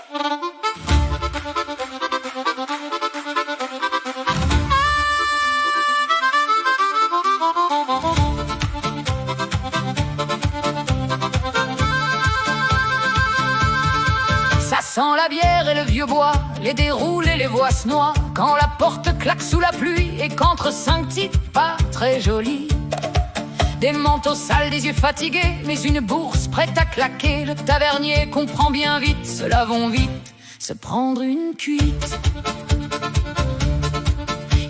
Ça sent la bière et le vieux bois, les déroules et les voix se noient, quand la porte claque sous la pluie et qu'entre 5 types pas très jolis. Des manteaux sales, des yeux fatigués, mais une bourse prête à claquer. Le tavernier comprend bien vite, ceux-là vont vite se prendre une cuite.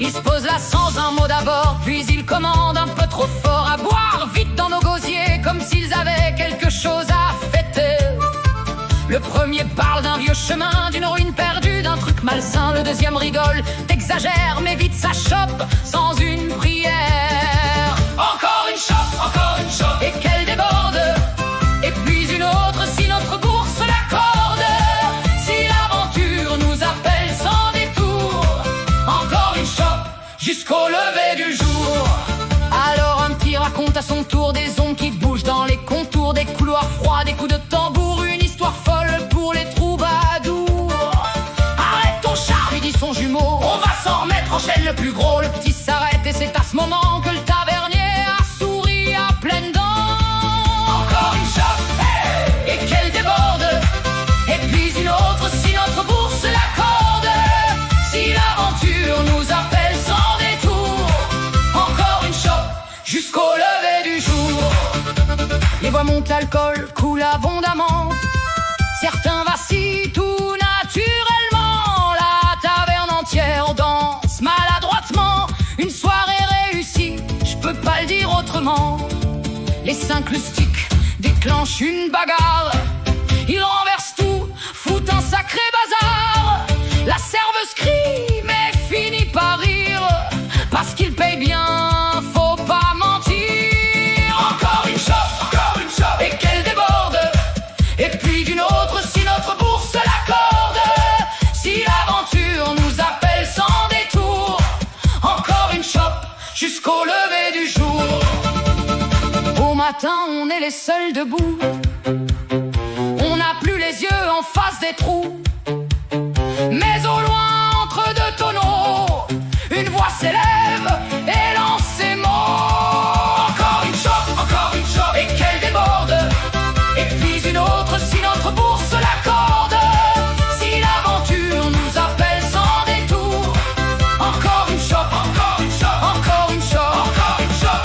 Il se pose là sans un mot d'abord, puis il commande un peu trop fort à boire vite dans nos gosiers, comme s'ils avaient quelque chose à fêter. Le premier parle d'un vieux chemin, d'une ruine perdue, d'un truc malsain. Le deuxième rigole, t'exagères, mais vite ça chope sans une prière. Encore une chope, et qu'elle déborde. Et puis une autre si notre bourse l'accorde. Si l'aventure nous appelle sans détour. Encore une chope, jusqu'au lever du jour. Alors un petit raconte à son tour des ondes qui bougent dans les contours, des couloirs froids, des coups de tambour, une histoire folle pour les troubadours. Arrête ton char, lui dit son jumeau, on va s'en remettre en chaîne le plus gros. Le petit s'arrête et c'est à ce moment que le tavernier a souri à pleines dents. Encore une chope, hey, et qu'elle déborde. Et puis une autre si notre bourse l'accorde. Si l'aventure nous appelle sans détour. Encore une chope, jusqu'au lever du jour. Les voix montent, l'alcool coule abondamment. Certains vacillent tout naturellement. La taverne entière danse maladroitement. Une soirée réussie, je peux pas le dire autrement. Les 5 loustiques déclenchent une bagarre. Ils renversent tout, foutent un sacré bazar. La serveuse crie mais finit par rire, parce qu'il paye bien, faut pas mentir. Encore une chope, et qu'elle déborde. Et puis d'une autre si notre bourse l'accorde. Si l'aventure nous appelle sans détour. Encore une chope, jusqu'au lever du jour. Au matin on est les seuls debout. On n'a plus les yeux en face des trous. Mais au loin entre 2 tonneaux, une voix s'élève et lance ces mots. Encore une chope, et qu'elle déborde. Et puis une autre si notre bourse l'accorde. Si l'aventure nous appelle sans détour. Encore une chope, encore une chope, encore une chope, encore une chope.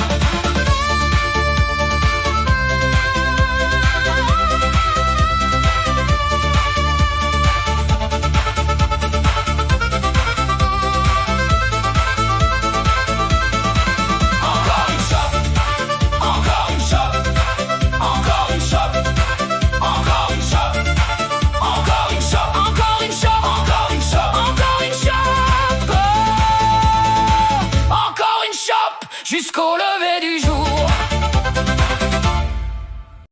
Jusqu'au lever du jour.